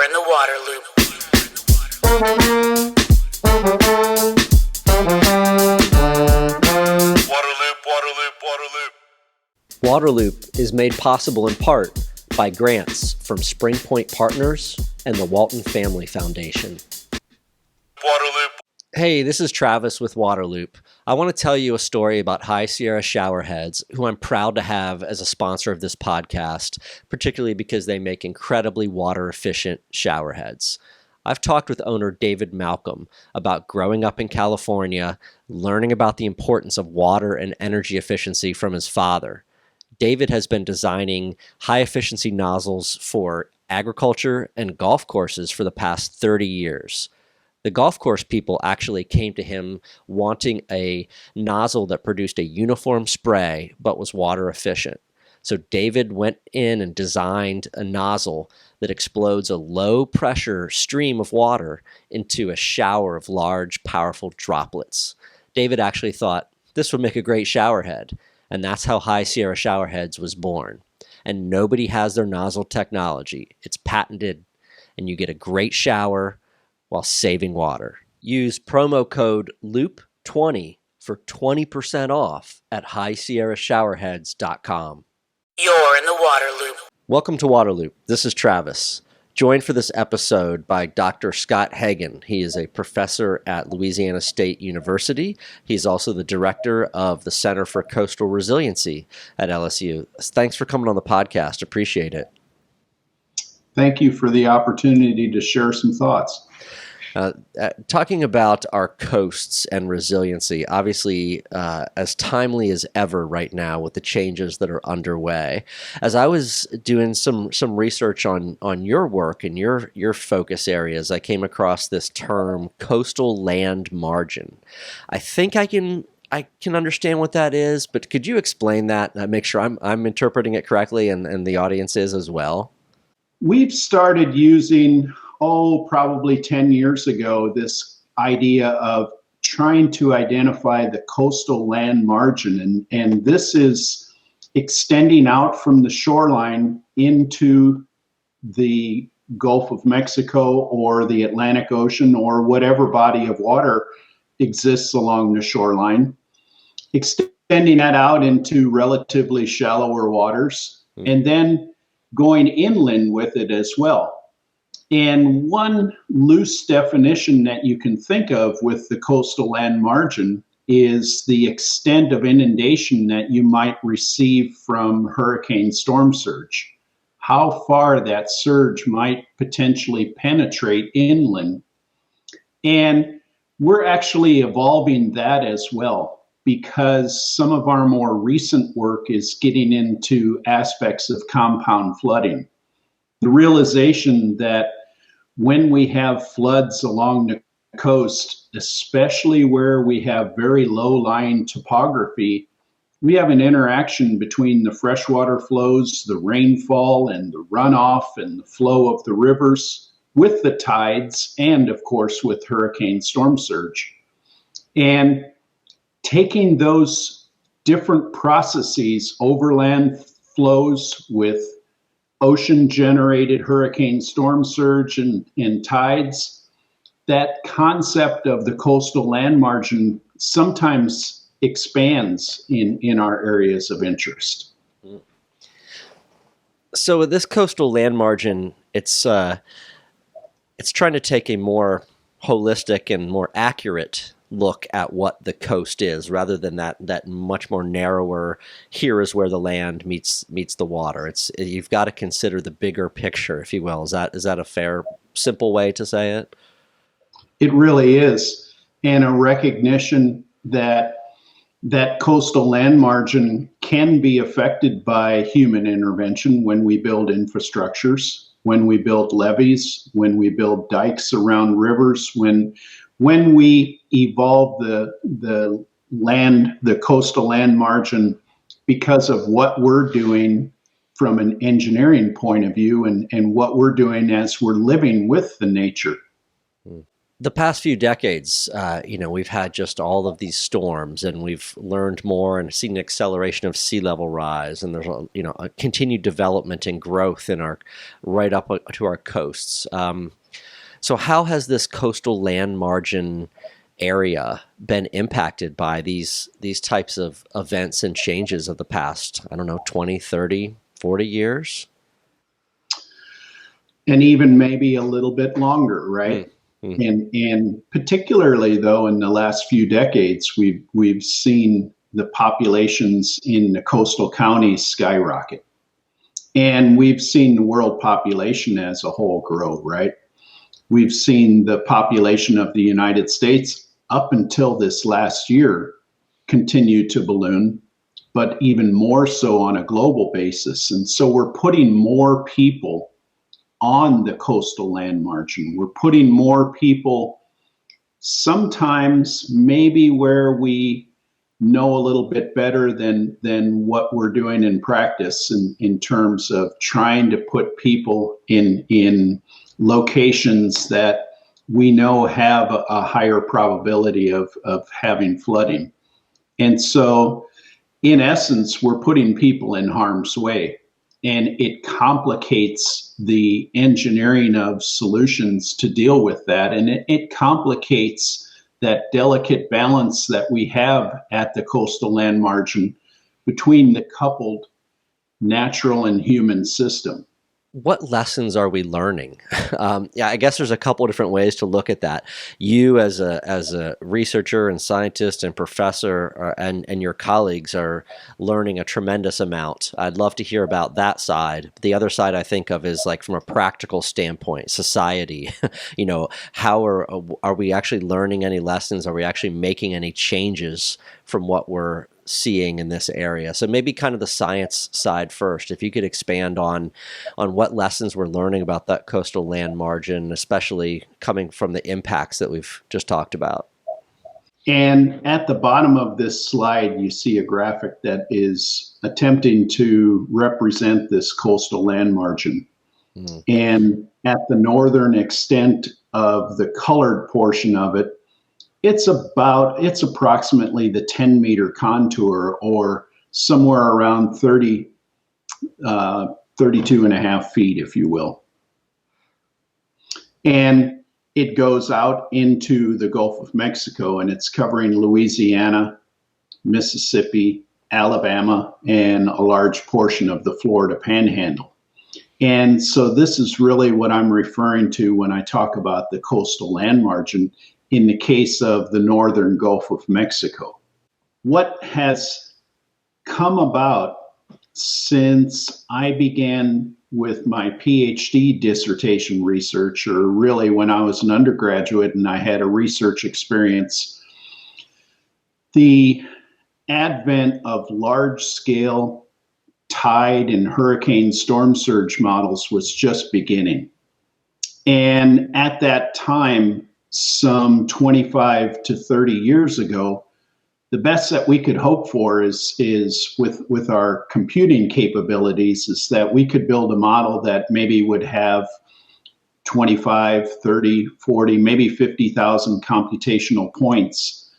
You're in the water loop. Waterloop is made possible in part by grants from Spring Point Partners and the Walton Family Foundation. Waterloop. Hey, this is Travis with Waterloop. I want to tell you a story about High Sierra Showerheads, who I'm proud to have as a sponsor of this podcast, particularly because they make incredibly water-efficient showerheads. I've talked with owner David Malcolm about growing up in California, learning about the importance of water and energy efficiency from his father. David has been designing high-efficiency nozzles for agriculture and golf courses for the past 30 years. The golf course people actually came to him wanting a nozzle that produced a uniform spray but was water efficient. So David went in and designed a nozzle that explodes a low pressure stream of water into a shower of large, powerful droplets. David actually thought this would make a great showerhead, and that's how High Sierra Showerheads was born. And nobody has their nozzle technology. It's patented, and you get a great shower while saving water. Use promo code LOOP20 for 20% off at highsierrashowerheads.com. You're in the water loop. Welcome to Waterloop. This is Travis, joined for this episode by Dr. Scott Hagen. He is a professor at Louisiana State University. He's also the director of the Center for Coastal Resiliency at LSU. Thanks for coming on the podcast. Appreciate it. Thank you for the opportunity to share some thoughts. Talking about our coasts and resiliency, obviously as timely as ever right now with the changes that are underway. As I was doing some research on your work and your focus areas, I came across this term, coastal land margin. I think I can understand what that is, but could you explain that and make sure I'm interpreting it correctly and the audience is as well? We've started using, probably 10 years ago, this idea of trying to identify the coastal land margin. And this is extending out from the shoreline into the Gulf of Mexico or the Atlantic Ocean or whatever body of water exists along the shoreline, extending that out into relatively shallower waters, and then going inland with it as well. And one loose definition that you can think of with the coastal land margin is the extent of inundation that you might receive from hurricane storm surge. How far that surge might potentially penetrate inland. And we're actually evolving that as well, because some of our more recent work is getting into aspects of compound flooding. The realization that when we have floods along the coast, especially where we have very low-lying topography, we have an interaction between the freshwater flows, the rainfall, and the runoff and the flow of the rivers with the tides and, of course, with hurricane storm surge. And taking those different processes, overland flows with ocean-generated hurricane storm surge and tides, that concept of the coastal land margin sometimes expands in our areas of interest. So with this coastal land margin, it's trying to take a more holistic and more accurate look at what the coast is, rather than that much more narrower, here is where the land meets the water. You've got to consider the bigger picture, if you will. Is that a fair, simple way to say it? It really is. And a recognition that coastal land margin can be affected by human intervention when we build infrastructures, when we build levees, when we build dikes around rivers, when we evolve the coastal land margin because of what we're doing from an engineering point of view and what we're doing as we're living with the nature. The past few decades, we've had just all of these storms, and we've learned more and seen an acceleration of sea level rise, and there's a continued development and growth in our right up to our coasts. So how has this coastal land margin area been impacted by these types of events and changes of the past, 20, 30, 40 years? And even maybe a little bit longer, right? And particularly though, in the last few decades, we've seen the populations in the coastal counties skyrocket. And we've seen the world population as a whole grow, right? We've seen the population of the United States up until this last year continue to balloon, but even more so on a global basis. And so we're putting more people on the coastal land margin. We're putting more people sometimes maybe where we know a little bit better than what we're doing in practice in terms of trying to put people in locations that we know have a higher probability of having flooding. And so in essence, we're putting people in harm's way. And it complicates the engineering of solutions to deal with that. And it complicates that delicate balance that we have at the coastal land margin between the coupled natural and human system. What lessons are we learning? I guess there's a couple of different ways to look at that. You as a researcher and scientist and professor and your colleagues are learning a tremendous amount. I'd love to hear about that side. The other side I think of is like from a practical standpoint, society. How are we actually learning any lessons? Are we actually making any changes from what we're seeing in this area? So maybe kind of the science side first, if you could expand on what lessons we're learning about that coastal land margin, especially coming from the impacts that we've just talked about. And at the bottom of this slide, you see a graphic that is attempting to represent this coastal land margin. And at the northern extent of the colored portion of it, it's approximately the 10-meter contour, or somewhere around 32 and a half feet, if you will. And it goes out into the Gulf of Mexico, and it's covering Louisiana, Mississippi, Alabama, and a large portion of the Florida Panhandle. And so this is really what I'm referring to when I talk about the coastal land margin in the case of the northern Gulf of Mexico. What has come about since I began with my PhD dissertation research, or really when I was an undergraduate and I had a research experience, the advent of large-scale tide and hurricane storm surge models was just beginning. And at that time, some 25 to 30 years ago, the best that we could hope for is with our computing capabilities is that we could build a model that maybe would have 25, 30, 40, maybe 50,000 computational points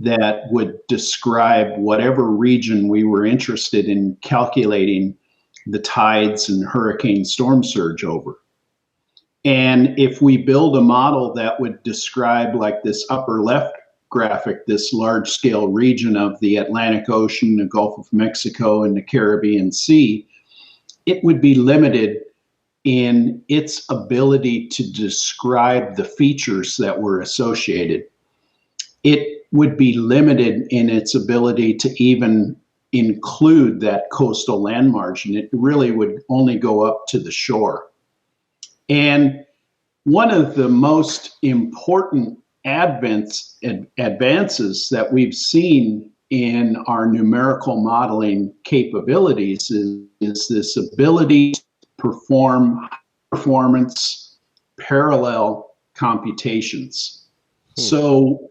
that would describe whatever region we were interested in calculating the tides and hurricane storm surge over. And if we build a model that would describe, like this upper left graphic, this large scale region of the Atlantic Ocean, the Gulf of Mexico, and the Caribbean Sea, it would be limited in its ability to describe the features that were associated. It would be limited in its ability to even include that coastal land margin. It really would only go up to the shore. And one of the most important advances that we've seen in our numerical modeling capabilities is this ability to perform high-performance parallel computations. So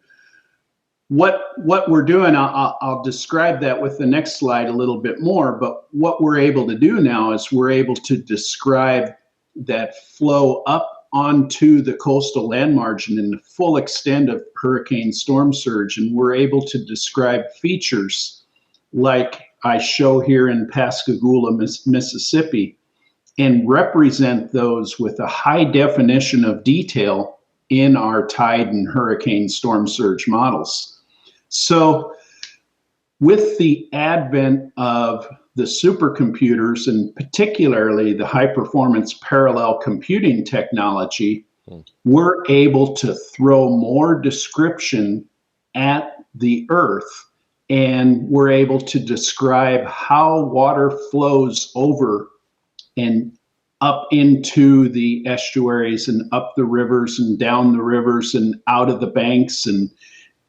what we're doing, I'll describe that with the next slide a little bit more, but what we're able to do now is we're able to describe that flow up onto the coastal land margin in the full extent of hurricane storm surge, and we're able to describe features like I show here in Pascagoula, Mississippi, and represent those with a high definition of detail in our tide and hurricane storm surge models. So with the advent of the supercomputers, and particularly the high-performance parallel computing technology, we're able to throw more description at the Earth, and we're able to describe how water flows over and up into the estuaries and up the rivers and down the rivers and out of the banks, and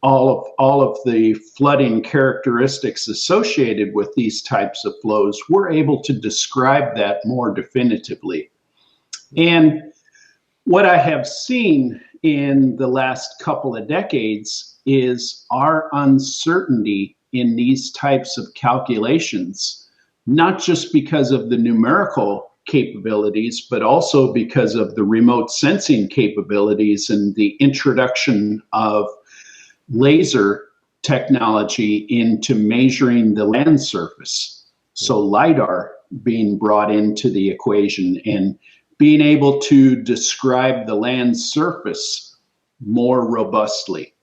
all of the flooding characteristics associated with these types of flows. We're able to describe that more definitively. And what I have seen in the last couple of decades is our uncertainty in these types of calculations, not just because of the numerical capabilities, but also because of the remote sensing capabilities and the introduction of laser technology into measuring the land surface. So LIDAR being brought into the equation and being able to describe the land surface more robustly.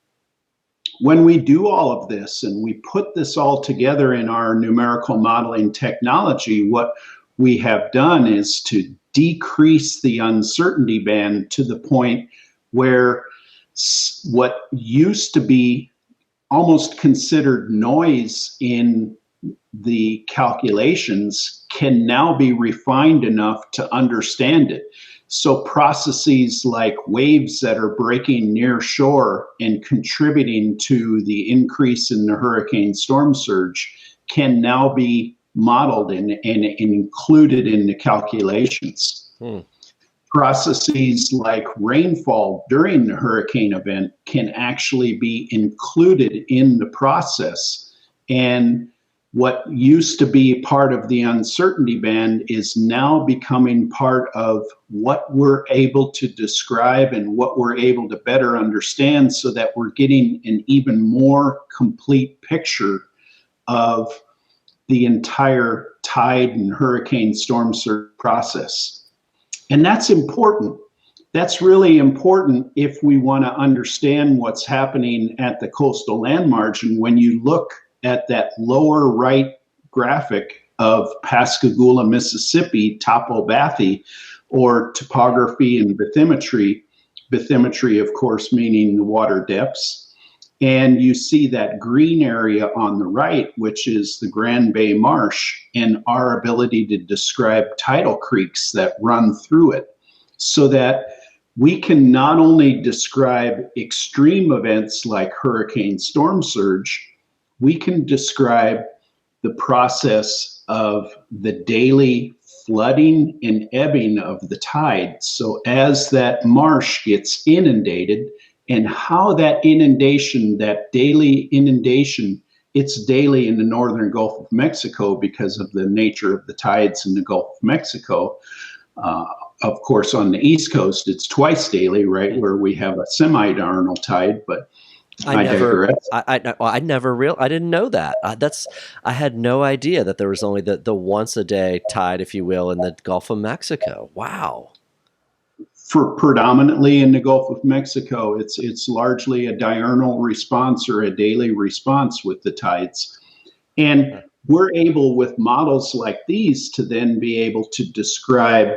When we do all of this and we put this all together in our numerical modeling technology, what we have done is to decrease the uncertainty band to the point where what used to be almost considered noise in the calculations can now be refined enough to understand it. So processes like waves that are breaking near shore and contributing to the increase in the hurricane storm surge can now be modeled and included in the calculations. Processes like rainfall during the hurricane event can actually be included in the process. And what used to be part of the uncertainty band is now becoming part of what we're able to describe and what we're able to better understand, so that we're getting an even more complete picture of the entire tide and hurricane storm surge process. And that's important. That's really important if we want to understand what's happening at the coastal land margin. When you look at that lower right graphic of Pascagoula, Mississippi, topography, or topography and bathymetry, bathymetry, of course, meaning the water depths, and you see that green area on the right, which is the Grand Bay Marsh, and our ability to describe tidal creeks that run through it, so that we can not only describe extreme events like hurricane storm surge, we can describe the process of the daily flooding and ebbing of the tide. So as that marsh gets inundated, and how that inundation, that daily inundation, it's daily in the northern Gulf of Mexico because of the nature of the tides in the Gulf of Mexico. Of course, on the East Coast, it's twice daily, right, where we have a semi-diurnal tide, but I didn't know that. I had no idea that there was only the once a day tide, if you will, in the Gulf of Mexico. Wow. For predominantly in the Gulf of Mexico, it's largely a diurnal response or a daily response with the tides. And we're able, with models like these, to then be able to describe,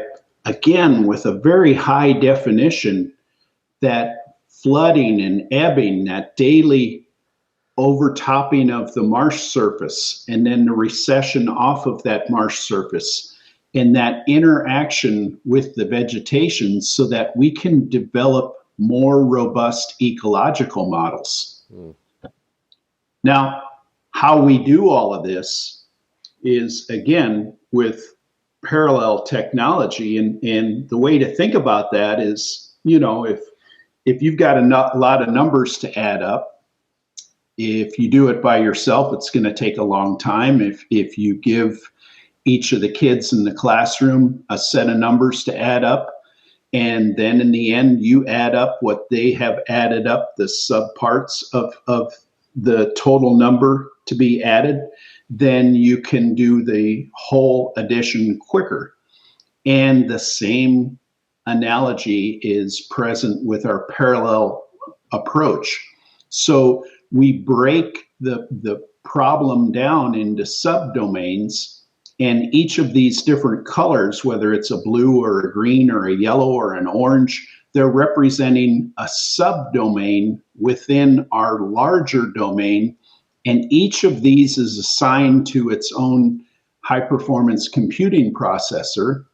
again, with a very high definition, that flooding and ebbing, that daily overtopping of the marsh surface, and then the recession off of that marsh surface, and that interaction with the vegetation, so that we can develop more robust ecological models. Now, how we do all of this is, again, with parallel technology. And the way to think about that is, if you've got a lot of numbers to add up, if you do it by yourself, it's going to take a long time. If you give each of the kids in the classroom a set of numbers to add up, And then in the end, you add up what they have added up, the subparts of the total number to be added, then you can do the whole addition quicker. And the same analogy is present with our parallel approach. So we break the problem down into subdomains, and each of these different colors, whether it's a blue or a green or a yellow or an orange, they're representing a subdomain within our larger domain. And each of these is assigned to its own high performance computing processor.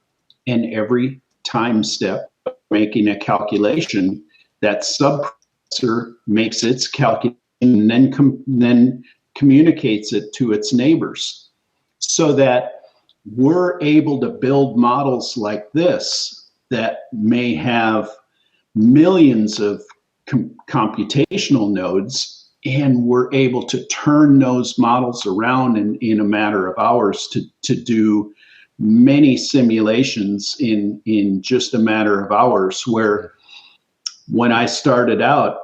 And every time step making a calculation, that subprocessor makes its calculation and then communicates it to its neighbors, so that we're able to build models like this that may have millions of computational nodes, and we're able to turn those models around in a matter of hours to do many simulations in just a matter of hours. Where when I started out,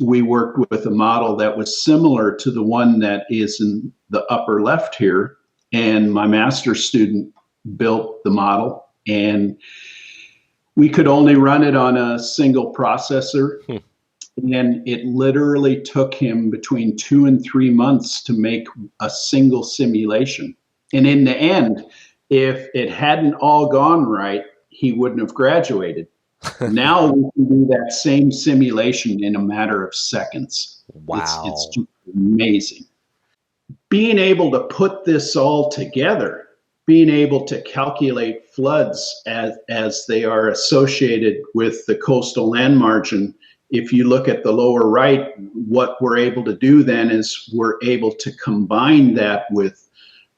we worked with a model that was similar to the one that is in the upper left here, and my master's student built the model, and we could only run it on a single processor. And it literally took him between 2 and 3 months to make a single simulation. And in the end, if it hadn't all gone right, he wouldn't have graduated. Now we can do that same simulation in a matter of seconds. Wow. It's just amazing. Being able to put this all together, being able to calculate floods as they are associated with the coastal land margin. If you look at the lower right, what we're able to do then is we're able to combine that with,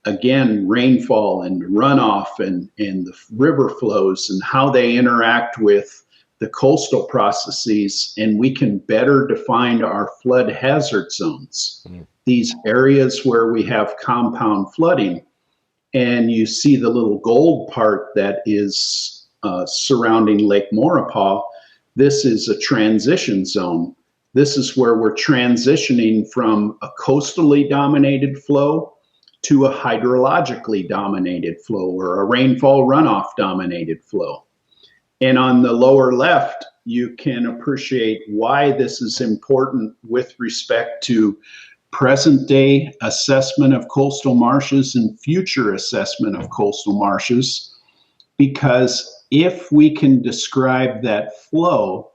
again, rainfall and runoff and the river flows and how they interact with the coastal processes, and we can better define our flood hazard zones. These areas where we have compound flooding, and you see the little gold part that is surrounding Lake Maurepas. This is a transition zone. This is where we're transitioning from a coastally dominated flow to a hydrologically dominated flow, or a rainfall runoff dominated flow. And on the lower left, you can appreciate why this is important with respect to present day assessment of coastal marshes and future assessment of coastal marshes. Because if we can describe that flow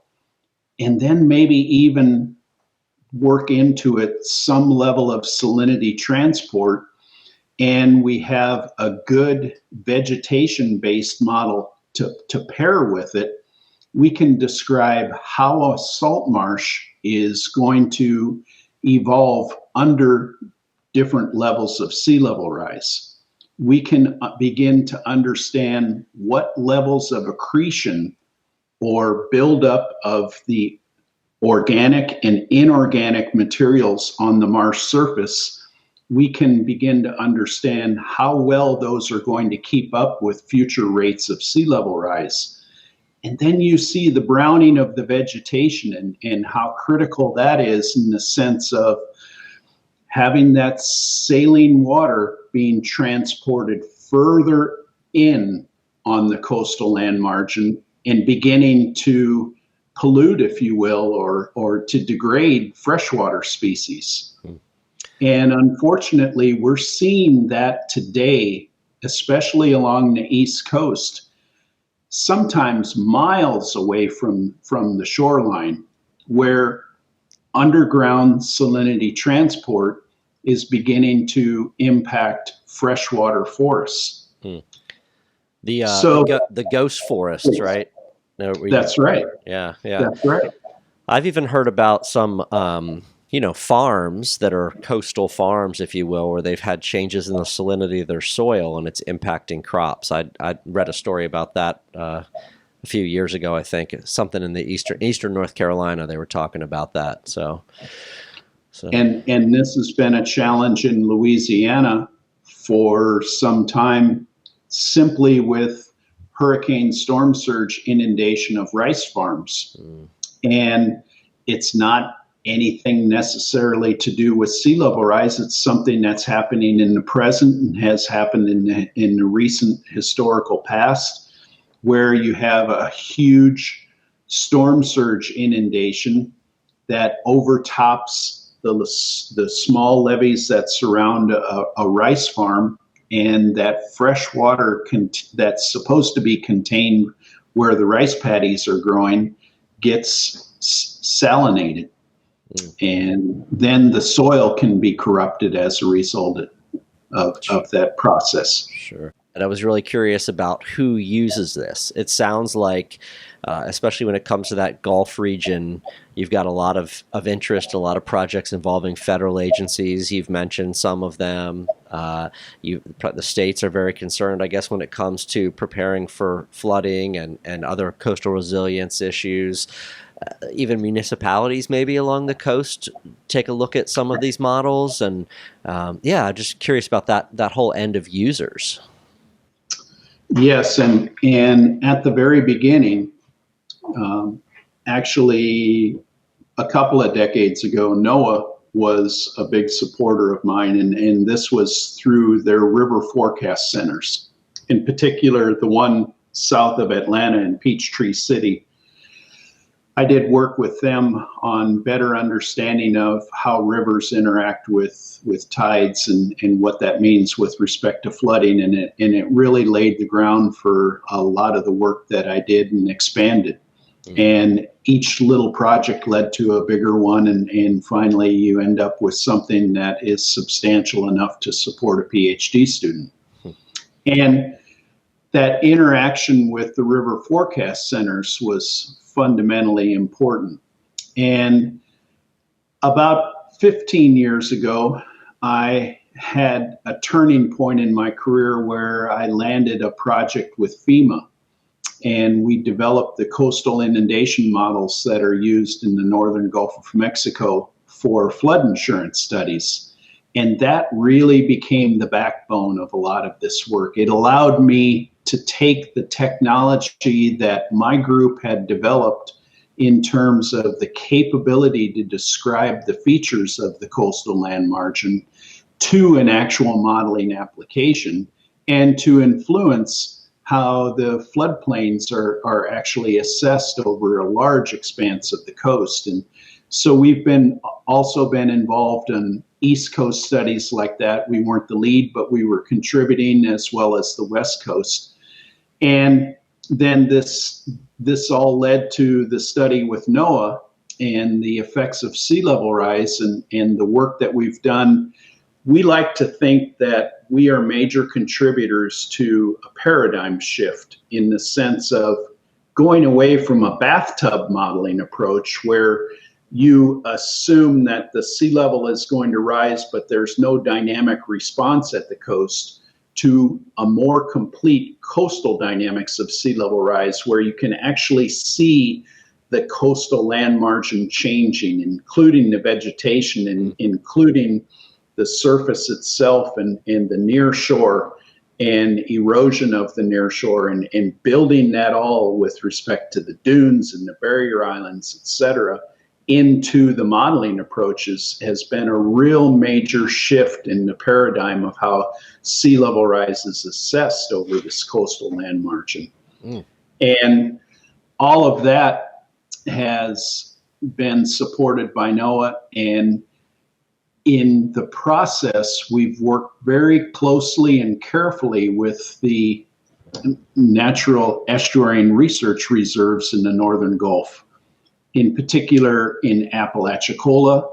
and then maybe even work into it some level of salinity transport, and we have a good vegetation-based model to pair with it, we can describe how a salt marsh is going to evolve under different levels of sea level rise. We can begin to understand what levels of accretion or buildup of the organic and inorganic materials on the marsh surface. We can begin to understand how well those are going to keep up with future rates of sea level rise. And then you see the browning of the vegetation and how critical that is in the sense of having that saline water being transported further in on the coastal land margin and beginning to pollute, if you will, or to degrade freshwater species. And unfortunately, we're seeing that today, especially along the East Coast, sometimes miles away from the shoreline, where underground salinity transport is beginning to impact freshwater forests. The ghost forests, right? No, that's right. Yeah. That's right. I've even heard about some farms that are coastal farms, if you will, where they've had changes in the salinity of their soil and it's impacting crops. I read a story about that a few years ago, I think. Something in the eastern North Carolina, they were talking about that. So. And this has been a challenge in Louisiana for some time, simply with hurricane storm surge inundation of rice farms. And it's not anything necessarily to do with sea level rise. It's something that's happening in the present and has happened in the recent historical past, where you have a huge storm surge inundation that overtops the small levees that surround a rice farm, and that fresh water that's supposed to be contained where the rice paddies are growing gets salinated. And then the soil can be corrupted as a result of that process. Sure. And I was really curious about who uses this. It sounds like, especially when it comes to that Gulf region, you've got a lot of interest, a lot of projects involving federal agencies. You've mentioned some of them. The states are very concerned, I guess, when it comes to preparing for flooding and other coastal resilience issues. Even municipalities maybe along the coast take a look at some of these models. And just curious about that whole end of users. Yes, and at the very beginning, actually a couple of decades ago, NOAA was a big supporter of mine, and this was through their river forecast centers, in particular the one south of Atlanta in Peachtree City. I did work with them on better understanding of how rivers interact with tides and what that means with respect to flooding. And it really laid the ground for a lot of the work that I did and expanded. And each little project led to a bigger one. And finally, you end up with something that is substantial enough to support a PhD student. And that interaction with the river forecast centers was fundamentally important. And about 15 years ago, I had a turning point in my career where I landed a project with FEMA, and we developed the coastal inundation models that are used in the northern Gulf of Mexico for flood insurance studies. And that really became the backbone of a lot of this work. It allowed me to take the technology that my group had developed in terms of the capability to describe the features of the coastal land margin to an actual modeling application, and to influence how the floodplains are actually assessed over a large expanse of the coast. And so we've also been involved in East Coast studies like that. We weren't the lead, but we were contributing, as well as the West Coast. And then this all led to the study with NOAA and the effects of sea level rise and the work that we've done. We like to think that we are major contributors to a paradigm shift, in the sense of going away from a bathtub modeling approach where you assume that the sea level is going to rise, but there's no dynamic response at the coast, to a more complete coastal dynamics of sea level rise, where you can actually see the coastal land margin changing, including the vegetation and including the surface itself and the near shore and erosion of the near shore, and building that all with respect to the dunes and the barrier islands, et cetera, into the modeling approaches has been a real major shift in the paradigm of how sea level rise is assessed over this coastal land margin. And all of that has been supported by NOAA. And in the process, we've worked very closely and carefully with the natural estuarine research reserves in the northern Gulf, in particular in Apalachicola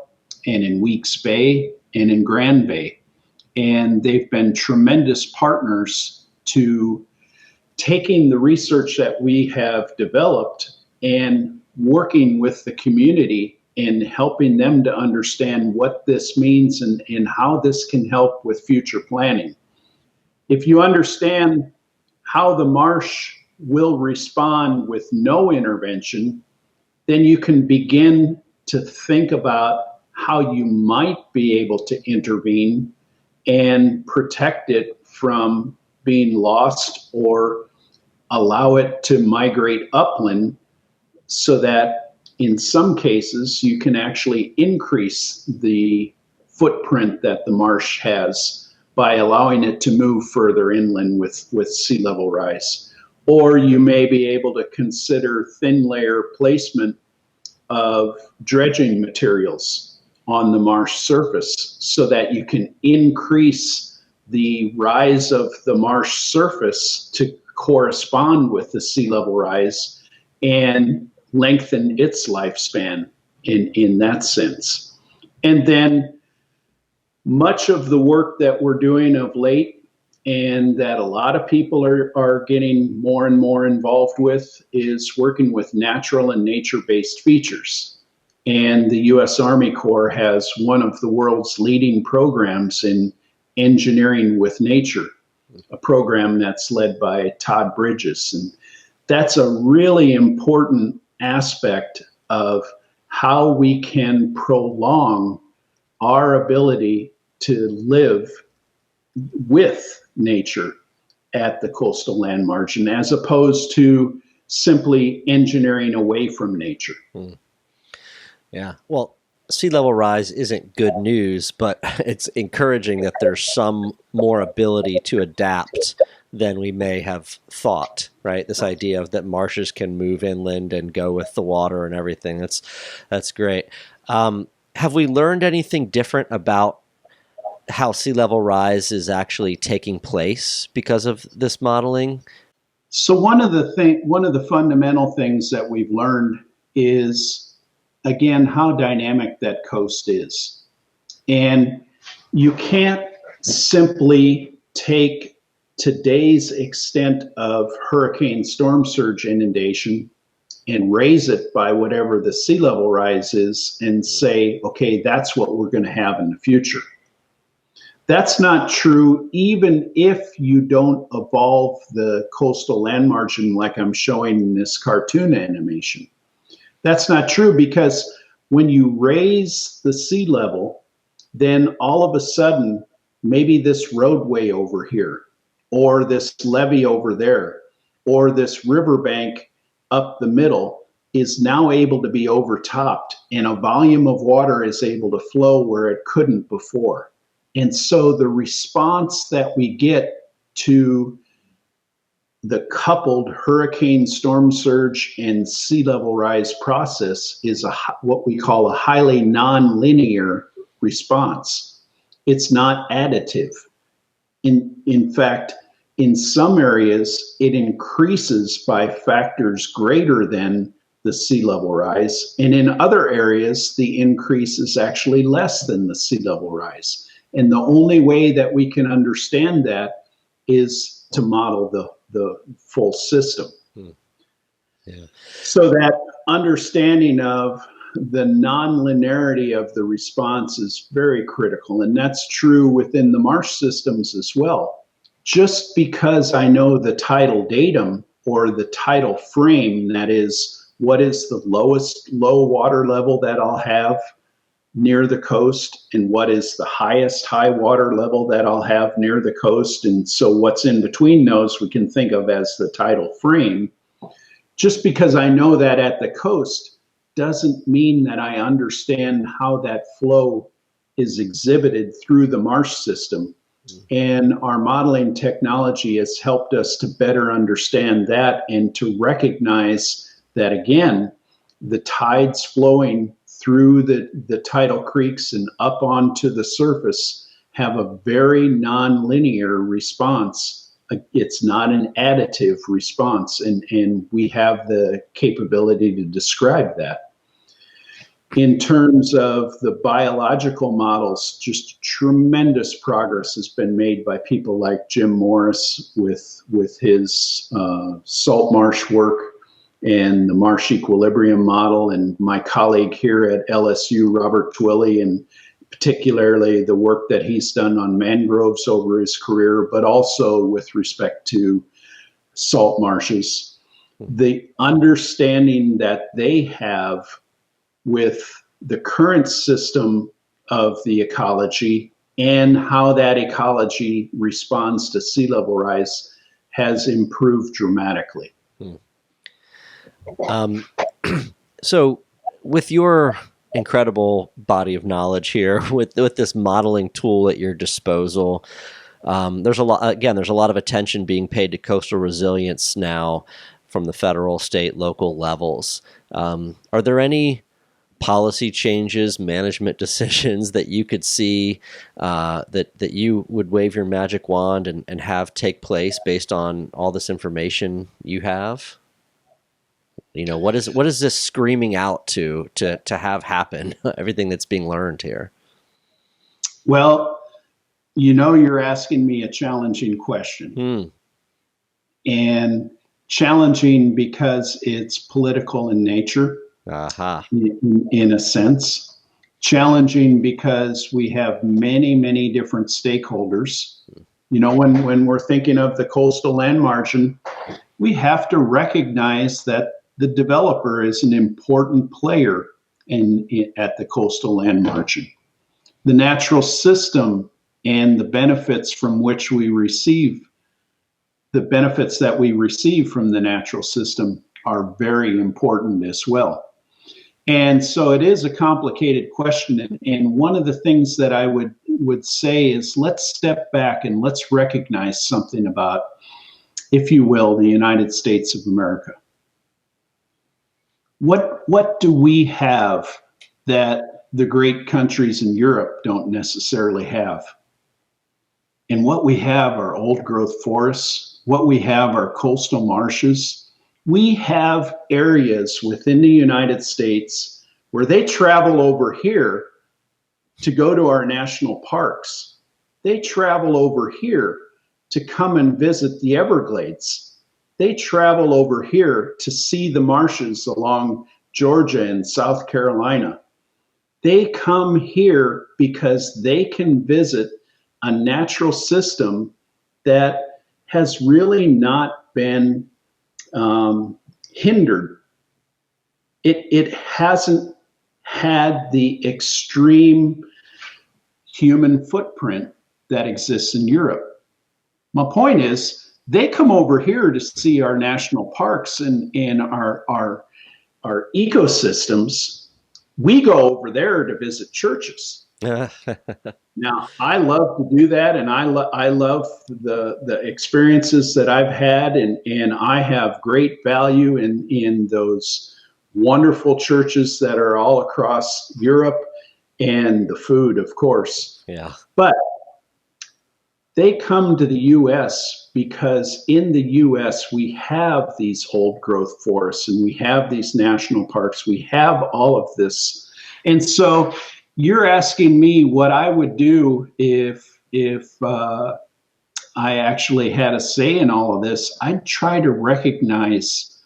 and in Weeks Bay and in Grand Bay. And they've been tremendous partners to taking the research that we have developed and working with the community and helping them to understand what this means and how this can help with future planning. If you understand how the marsh will respond with no intervention, then you can begin to think about how you might be able to intervene and protect it from being lost or allow it to migrate upland so that in some cases you can actually increase the footprint that the marsh has by allowing it to move further inland with sea level rise. Or you may be able to consider thin layer placement of dredging materials on the marsh surface so that you can increase the rise of the marsh surface to correspond with the sea level rise and lengthen its lifespan in that sense. And then much of the work that we're doing of late and that a lot of people are getting more and more involved with is working with natural and nature-based features. And the U.S. Army Corps has one of the world's leading programs in engineering with nature, a program that's led by Todd Bridges. And that's a really important aspect of how we can prolong our ability to live with nature at the coastal land margin, as opposed to simply engineering away from nature. Yeah. Well, sea level rise isn't good news, but it's encouraging that there's some more ability to adapt than we may have thought, right? This idea of that marshes can move inland and go with the water and everything. That's great. Have we learned anything different about how sea level rise is actually taking place because of this modeling? So one of the fundamental things that we've learned is, again, how dynamic that coast is. And you can't simply take today's extent of hurricane storm surge inundation and raise it by whatever the sea level rise is and say, okay, that's what we're going to have in the future. That's not true even if you don't evolve the coastal land margin like I'm showing in this cartoon animation. That's not true because when you raise the sea level, then all of a sudden, maybe this roadway over here, or this levee over there, or this riverbank up the middle is now able to be overtopped, and a volume of water is able to flow where it couldn't before. And so the response that we get to the coupled hurricane storm surge and sea level rise process is what we call a highly nonlinear response. It's not additive. In fact, in some areas, it increases by factors greater than the sea level rise. And in other areas, the increase is actually less than the sea level rise. And the only way that we can understand that is to model the full system. Yeah. So that understanding of the nonlinearity of the response is very critical. And that's true within the marsh systems as well. Just because I know the tidal datum or the tidal frame, that is, what is the lowest low water level that I'll have near the coast and what is the highest high water level that I'll have near the coast. And so what's in between those we can think of as the tidal frame. Just because I know that at the coast doesn't mean that I understand how that flow is exhibited through the marsh system. And our modeling technology has helped us to better understand that and to recognize that, again, the tides flowing through the tidal creeks and up onto the surface have a very nonlinear response. It's not an additive response, and we have the capability to describe that. In terms of the biological models, just tremendous progress has been made by people like Jim Morris with his salt marsh work and the marsh equilibrium model, and my colleague here at LSU, Robert Twilley, and particularly the work that he's done on mangroves over his career, but also with respect to salt marshes. The understanding that they have with the current system of the ecology and how that ecology responds to sea level rise has improved dramatically. So with your incredible body of knowledge here, with this modeling tool at your disposal, there's a lot of attention being paid to coastal resilience now from the federal, state, local levels. Are there any policy changes, management decisions that you could see that you would wave your magic wand and have take place based on all this information you have? What is this screaming out to have happen? Everything that's being learned here. Well, you're asking me a challenging question. And challenging because it's political in nature, in a sense. Challenging because we have many, many different stakeholders. When we're thinking of the coastal land margin, we have to recognize that the developer is an important player at the coastal land margin. The natural system and the benefits from which we receive, the benefits that we receive from the natural system are very important as well. And so it is a complicated question. And one of the things that I would say is, let's step back and let's recognize something about, if you will, the United States of America. What do we have that the great countries in Europe don't necessarily have? And what we have are old growth forests. What we have are coastal marshes. We have areas within the United States where they travel over here to go to our national parks. They travel over here to come and visit the Everglades. They travel over here to see the marshes along Georgia and South Carolina. They come here because they can visit a natural system that has really not been hindered. It hasn't had the extreme human footprint that exists in Europe. My point is, they come over here to see our national parks and our ecosystems. We go over there to visit churches. Now, I love to do that, and I love the experiences that I've had, and I have great value in those wonderful churches that are all across Europe, and the food, of course. Yeah. But they come to the U.S. because in the U.S. we have these old growth forests and we have these national parks. We have all of this. And so you're asking me what I would do if I actually had a say in all of this. I'd try to recognize,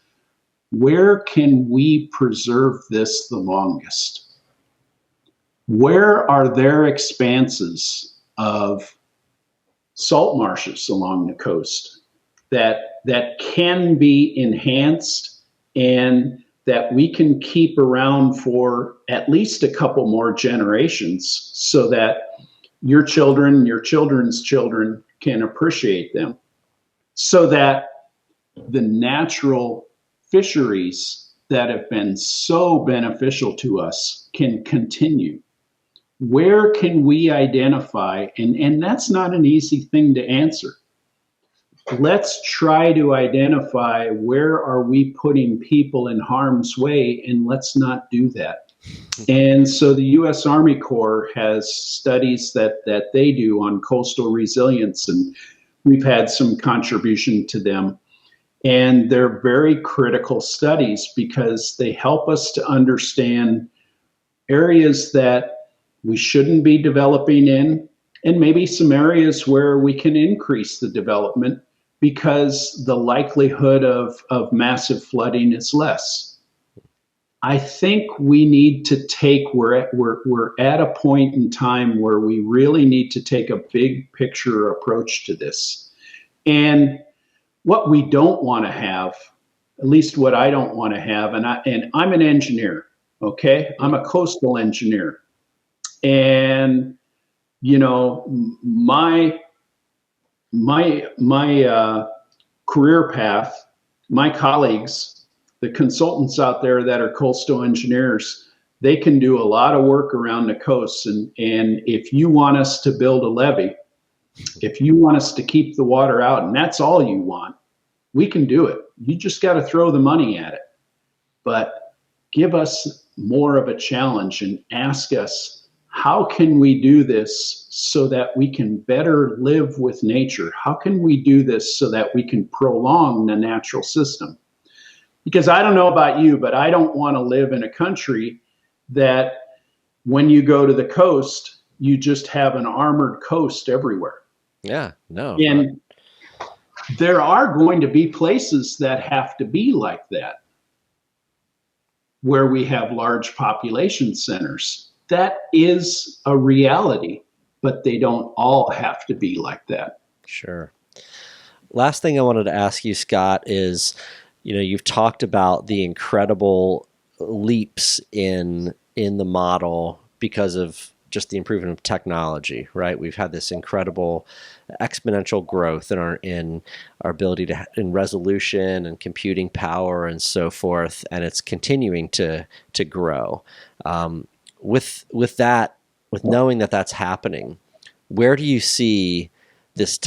where can we preserve this the longest? Where are there expanses of salt marshes along the coast that can be enhanced and that we can keep around for at least a couple more generations, so that your children, your children's children can appreciate them, so that the natural fisheries that have been so beneficial to us can continue? Where can we identify, and that's not an easy thing to answer. Let's try to identify, where are we putting people in harm's way, and let's not do that. And so the U.S. Army Corps has studies that they do on coastal resilience, and we've had some contribution to them. And they're very critical studies because they help us to understand areas that we shouldn't be developing in, and maybe some areas where we can increase the development because the likelihood of massive flooding is less. I think we need to we're at a point in time where we really need to take a big picture approach to this. And what we don't want to have, at least what I don't want to have, and I'm an engineer, okay? I'm a coastal engineer. And, my career path, my colleagues, the consultants out there that are coastal engineers, they can do a lot of work around the coast. And if you want us to build a levee, if you want us to keep the water out, and that's all you want, we can do it. You just got to throw the money at it. But give us more of a challenge and ask us, how can we do this so that we can better live with nature? How can we do this so that we can prolong the natural system? Because I don't know about you, but I don't want to live in a country that when you go to the coast, you just have an armored coast everywhere. Yeah, no. And there are going to be places that have to be like that, where we have large population centers. That is a reality, but they don't all have to be like that. Sure. Last thing I wanted to ask you, Scott, is, you've talked about the incredible leaps in the model because of just the improvement of technology, right? We've had this incredible exponential growth in our ability in resolution and computing power and so forth, and it's continuing to grow. With knowing that that's happening, where do you see this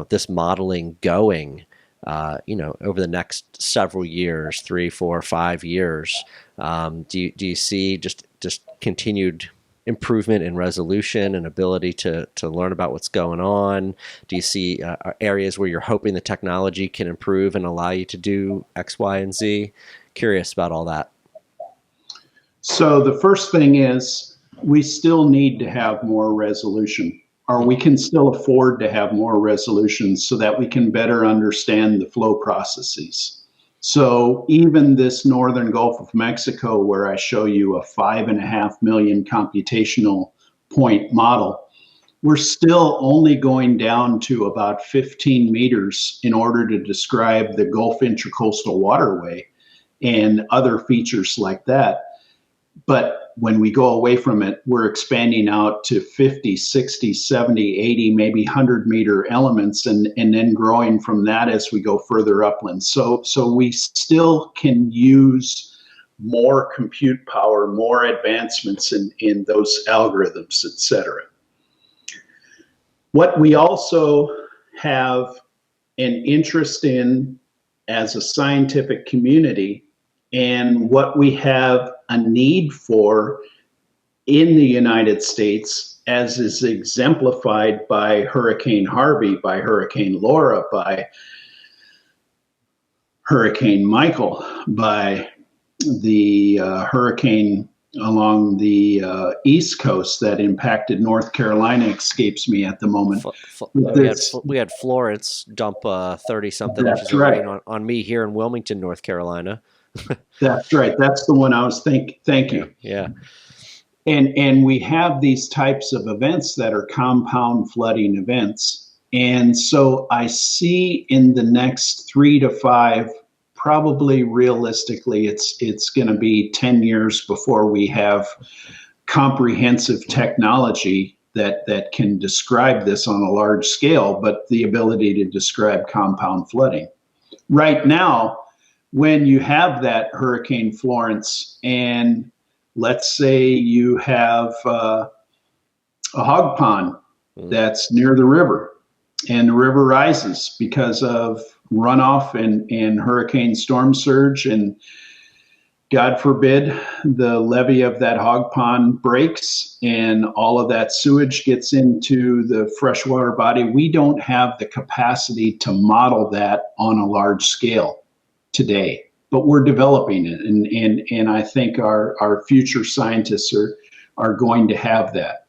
this modeling going? Over the next several years, 3, 4, 5 years, do you see just continued improvement in resolution and ability to learn about what's going on? Do you see areas where you're hoping the technology can improve and allow you to do X, Y, and Z? Curious about all that. So the first thing is we still need to have more resolution, or we can still afford to have more resolution so that we can better understand the flow processes. So even this northern Gulf of Mexico, where I show you a 5.5 million computational point model, we're still only going down to about 15 meters in order to describe the Gulf Intracoastal Waterway and other features like that. But when we go away from it, we're expanding out to 50, 60, 70, 80, maybe 100-meter elements, and then growing from that as we go further upland. So we still can use more compute power, more advancements in those algorithms, et cetera. What we also have an interest in as a scientific community, and what we have a need for in the United States, as is exemplified by Hurricane Harvey, by Hurricane Laura, by Hurricane Michael, by the hurricane along the East Coast that impacted North Carolina, escapes me at the moment. We had Florence dump 30-something inches of rain on me here in Wilmington, North Carolina. That's right. That's the one I was thank you. Yeah. And we have these types of events that are compound flooding events. And so I see in the next 3 to 5, probably realistically, it's going to be 10 years before we have comprehensive technology that can describe this on a large scale, but the ability to describe compound flooding. Right now, when you have that Hurricane Florence, and let's say you have a hog pond that's near the river, and the river rises because of runoff and hurricane storm surge, and God forbid the levee of that hog pond breaks and all of that sewage gets into the freshwater body. We don't have the capacity to model that on a large scale today, but we're developing it, and I think our future scientists are going to have that.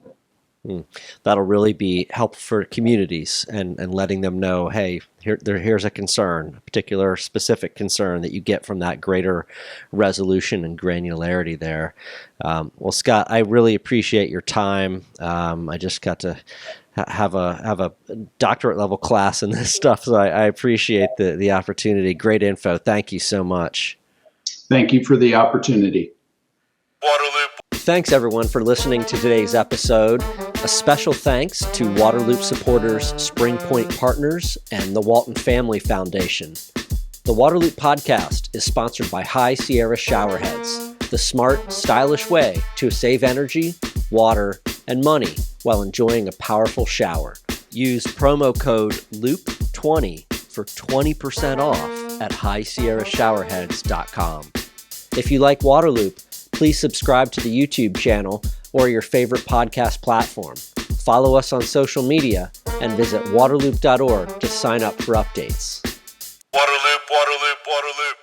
That'll really be helpful for communities and letting them know, hey, here's a concern, a particular specific concern that you get from that greater resolution and granularity there. Well, Scott, I really appreciate your time. I just got to have a doctorate level class in this stuff, so I appreciate the opportunity. Great info. Thank you so much. Thank you for the opportunity. Waterloop. Thanks everyone for listening to today's episode. A special thanks to Waterloop supporters Spring Point Partners and the Walton Family Foundation. The Waterloop podcast is sponsored by High Sierra Showerheads, the smart, stylish way to save energy, water, and money while enjoying a powerful shower. Use promo code LOOP20 for 20% off at highsierrashowerheads.com. If you like Waterloop, please subscribe to the YouTube channel or your favorite podcast platform. Follow us on social media and visit waterloop.org to sign up for updates. Waterloop, Waterloop, Waterloop.